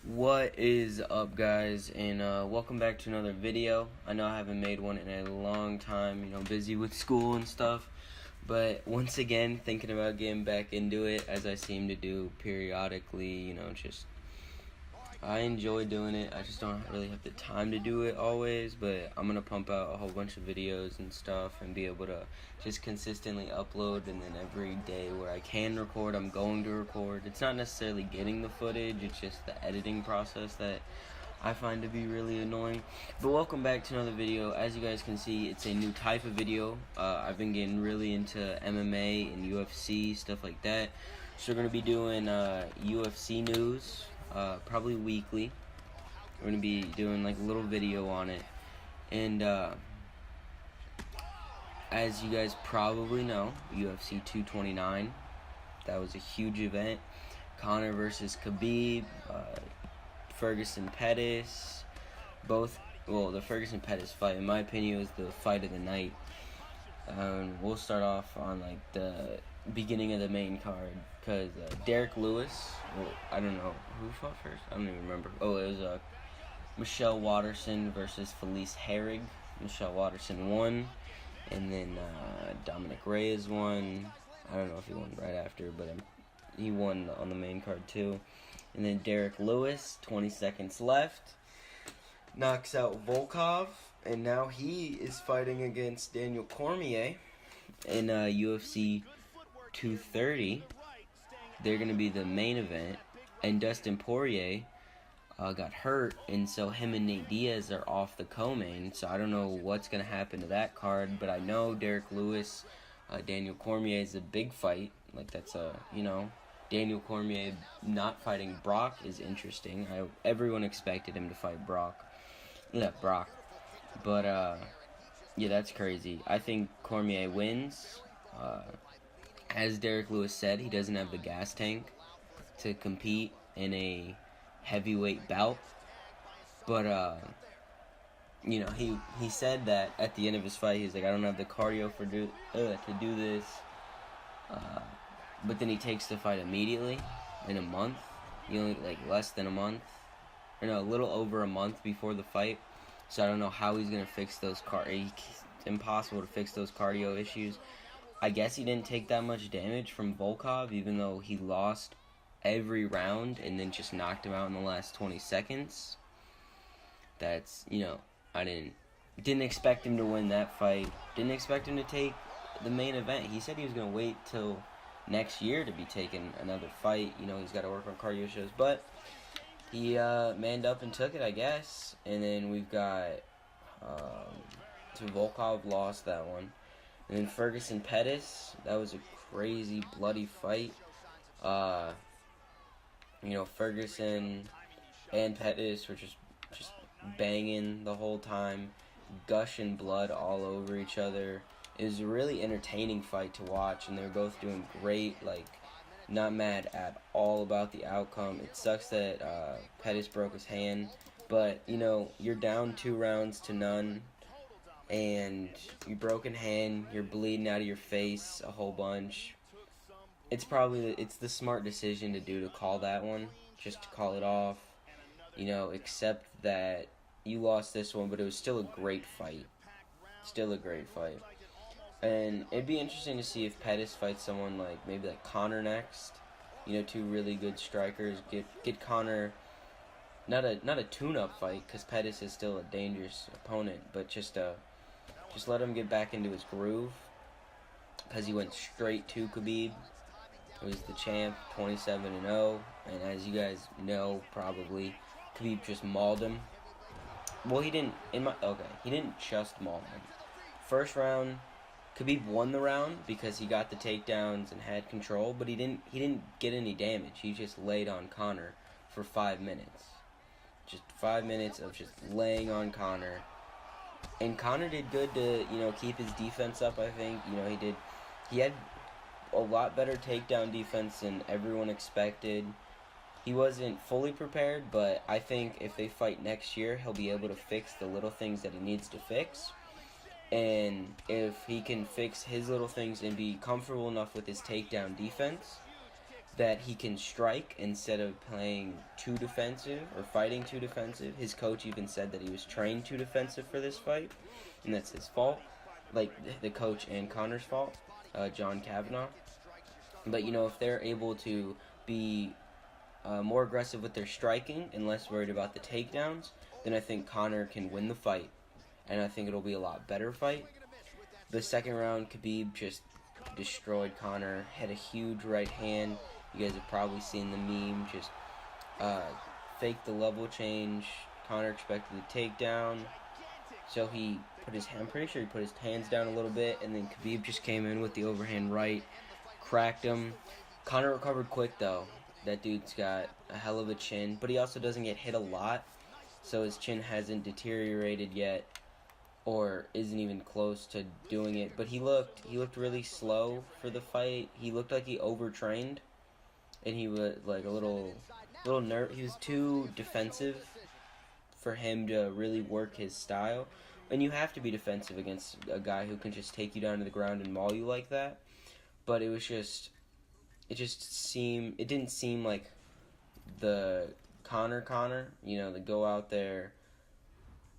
What is up, guys, and welcome back to another video. I know I haven't made one in a long time, busy with school and stuff, but once again thinking about getting back into it, as I seem to do periodically. I enjoy doing it. I just don't really have the time to do it always, but I'm gonna pump out a whole bunch of videos and stuff and be able to just consistently upload, and then every day where I can record, I'm going to record. It's not necessarily getting the footage, it's just the editing process that I find to be really annoying. But welcome back to another video. As you guys can see, it's a new type of video. I've been getting really into MMA and UFC, stuff like that. So we're going to be doing UFC news, probably weekly. We're going to be doing like a little video on it. And as you guys probably know, UFC 229, that was a huge event. Conor versus Khabib, Ferguson Pettis, the Ferguson Pettis fight, in my opinion, was the fight of the night. We'll start off on like the beginning of the main card, because Derek Lewis, I don't know who fought first, I don't even remember. It was Michelle Waterson versus Felice Herrig. Michelle Waterson won, and then Dominic Reyes won. I don't know if he won right after, but he won on the main card too. And then Derek Lewis, 20 seconds left, knocks out Volkov, and now he is fighting against Daniel Cormier in UFC 230. They're going to be the main event, and Dustin Poirier got hurt, and so him and Nate Diaz are off the co-main, so I don't know what's going to happen to that card, but I know Derek Lewis, Daniel Cormier is a big fight. Like, that's Daniel Cormier not fighting Brock is interesting. Everyone expected him to fight Brock. But, yeah, that's crazy. I think Cormier wins. As Derek Lewis said, he doesn't have the gas tank to compete in a heavyweight bout. But, he said that at the end of his fight, he's like, I don't have the cardio to do this. But then he takes the fight immediately in a month. Less than a month. Or no, a little over a month before the fight. So I don't know how he's going to fix those it's impossible to fix those cardio issues. I guess he didn't take that much damage from Volkov, even though he lost every round and then just knocked him out in the last 20 seconds. That's, I didn't expect him to win that fight. Didn't expect him to take the main event. He said he was going to wait till next year to be taking another fight. He's got to work on cardio shows, but he manned up and took it, I guess. And then we've got so Volkov lost that one, and then Ferguson Pettis, that was a crazy bloody fight. Ferguson and Pettis were just banging the whole time, gushing blood all over each other. It was a really entertaining fight to watch, and they were both doing great. Not mad at all about the outcome. It sucks that Pettis broke his hand, but you're down 2 rounds to none, and you broken hand, you're bleeding out of your face a whole bunch. It's the smart decision to do, to call that one, just to call it off. Accept that you lost this one, but it was still a great fight. And it'd be interesting to see if Pettis fights someone maybe like Conor next. 2 really good strikers. Get Conor not a tune-up fight, because Pettis is still a dangerous opponent, but just let him get back into his groove, because he went straight to Khabib. He was the champ, 27-0, and as you guys know probably, Khabib just mauled him. Well, he didn't just maul him. First round, Khabib won the round because he got the takedowns and had control, but he didn't get any damage. He just laid on Conor for 5 minutes. Just 5 minutes of just laying on Conor. And Conor did good to, keep his defense up, I think. He had a lot better takedown defense than everyone expected. He wasn't fully prepared, but I think if they fight next year, he'll be able to fix the little things that he needs to fix. And if he can fix his little things and be comfortable enough with his takedown defense, that he can strike instead of playing too defensive or fighting too defensive. His coach even said that he was trained too defensive for this fight, and that's his fault. Like, the coach and Conor's fault, John Kavanagh. But, if they're able to be more aggressive with their striking and less worried about the takedowns, then I think Conor can win the fight. And I think it'll be a lot better fight. The second round, Khabib just destroyed Conor, hit a huge right hand. You guys have probably seen the meme, just faked the level change. Conor expected the takedown. So I'm pretty sure he put his hands down a little bit, and then Khabib just came in with the overhand right, cracked him. Conor recovered quick, though. That dude's got a hell of a chin, but he also doesn't get hit a lot, so his chin hasn't deteriorated yet, or isn't even close to doing it. But he looked really slow for the fight. He looked like he overtrained, and he was like a little nervous. He was too defensive for him to really work his style. And you have to be defensive against a guy who can just take you down to the ground and maul you like that. But it didn't seem like the Conor, to go out there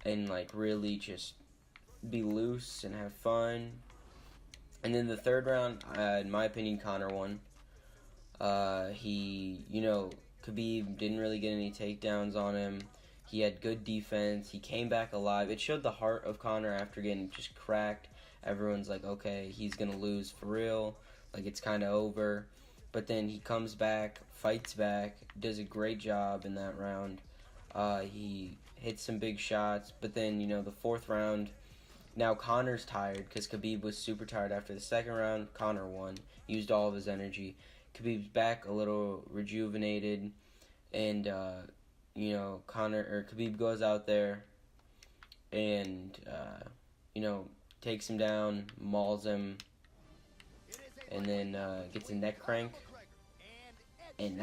and like really just be loose and have fun. And then the third round, in my opinion, Conor won. Khabib didn't really get any takedowns on him. He had good defense. He came back alive. It showed the heart of Conor after getting just cracked. Everyone's like, okay, he's going to lose for real. Like, it's kind of over. But then he comes back, fights back, does a great job in that round. He hits some big shots. But then, the fourth round, now Conor's tired because Khabib was super tired after the second round. Conor won. Used all of his energy. Khabib's back a little rejuvenated. And, Khabib goes out there and, takes him down, mauls him, and then gets a neck crank. And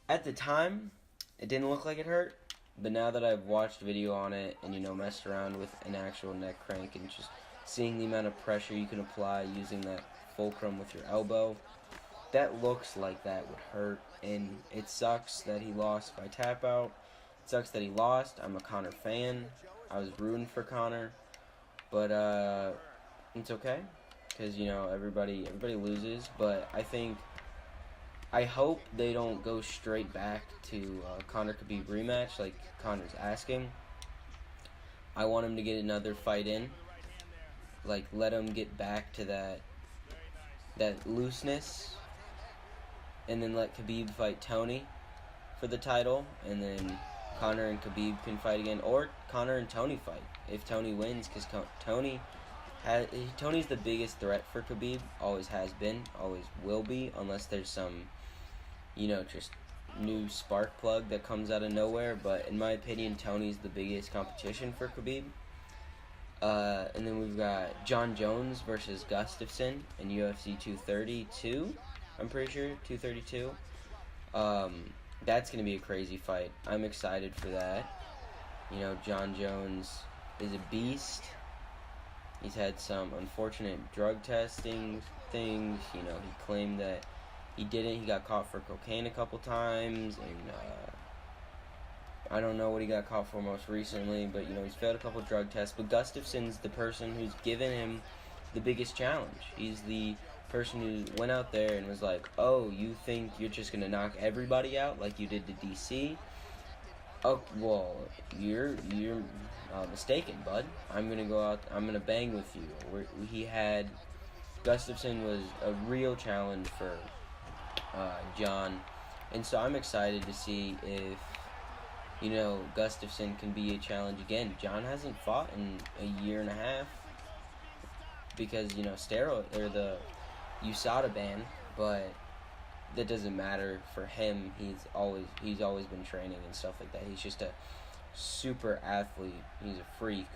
at the time, it didn't look like it hurt, but now that I've watched video on it and, messed around with an actual neck crank and just seeing the amount of pressure you can apply using that fulcrum with your elbow, that looks like that would hurt. And it sucks that he lost by tap out. It sucks that he lost. I'm a Conor fan. I was rooting for Conor. But it's okay. Because, everybody loses. But I hope they don't go straight back to Conor Khabib rematch like Conor's asking. I want him to get another fight in. Like, let him get back to that looseness. And then let Khabib fight Tony for the title, and then Conor and Khabib can fight again, or Conor and Tony fight if Tony wins, because Tony's the biggest threat for Khabib, always has been, always will be, unless there's some, just new spark plug that comes out of nowhere. But in my opinion, Tony's the biggest competition for Khabib. And then we've got John Jones versus Gustafsson in UFC 232. I'm pretty sure, 232. That's going to be a crazy fight. I'm excited for that. John Jones is a beast. He's had some unfortunate drug testing things. He claimed that he didn't. He got caught for cocaine a couple times. And I don't know what he got caught for most recently. But, he's failed a couple drug tests. But Gustafsson's the person who's given him the biggest challenge. He's the person who went out there and was like, oh, you think you're just gonna knock everybody out like you did to DC? Oh, well, you're mistaken, bud. I'm gonna go out, I'm gonna bang with you. Gustafsson was a real challenge for John, and so I'm excited to see if Gustafsson can be a challenge again. John hasn't fought in a year and a half because steroid or the USADA ban, but that doesn't matter for him. He's always been training and stuff like that. He's just a super athlete. He's a freak.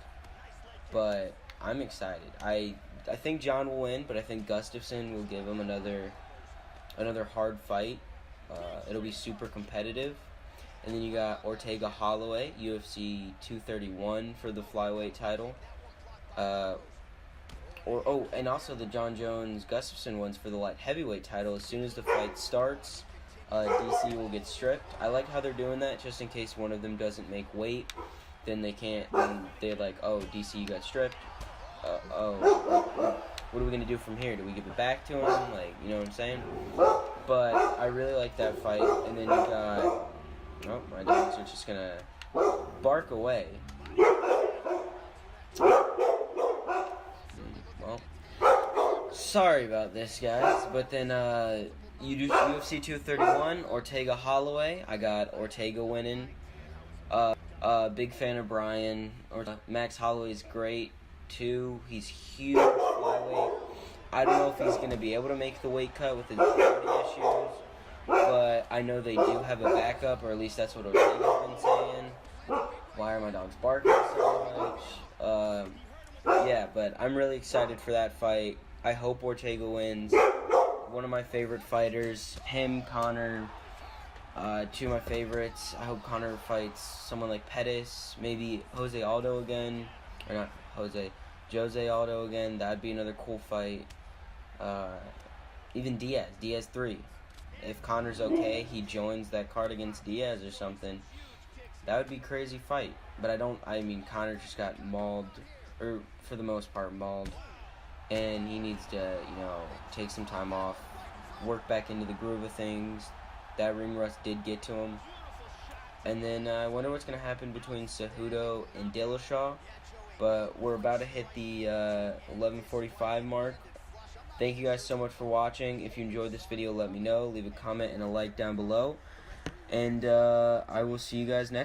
But I'm excited. I think John will win, but I think Gustafsson will give him another hard fight. It'll be super competitive. And then you got Ortega Holloway, UFC 231 for the flyweight title. and also the John Jones Gustafson ones for the light heavyweight title. As soon as the fight starts, DC will get stripped. I like how they're doing that, just in case one of them doesn't make weight. Then they can't. Then they're like, oh, DC, you got stripped. What are we gonna do from here? Do we give it back to him? Like, you know what I'm saying? But I really like that fight. And then you got, oh, my dogs are just gonna bark away. Well, sorry about this, guys. But then you do UFC 231, Ortega Holloway. I got Ortega winning. Big fan of Brian. Max Holloway's great too. He's huge flyweight. I don't know if he's going to be able to make the weight cut with his body issues, but I know they do have a backup, or at least that's what Ortega's been saying. Why are my dogs barking so much? Yeah, but I'm really excited for that fight. I hope Ortega wins. One of my favorite fighters, him, Conor. Two of my favorites. I hope Conor fights someone like Pettis, maybe Jose Aldo again, or not Jose Aldo again. That'd be another cool fight. Even Diaz 3. If Conor's okay, he joins that card against Diaz or something. That would be a crazy fight. But Conor just got mauled, or for the most part mauled, and he needs to, take some time off, work back into the groove of things. That ring rust did get to him. And then I wonder what's going to happen between Cejudo and Dillashaw. But we're about to hit the 11:45 mark. Thank you guys so much for watching. If you enjoyed this video, let me know. Leave a comment and a like down below. And I will see you guys next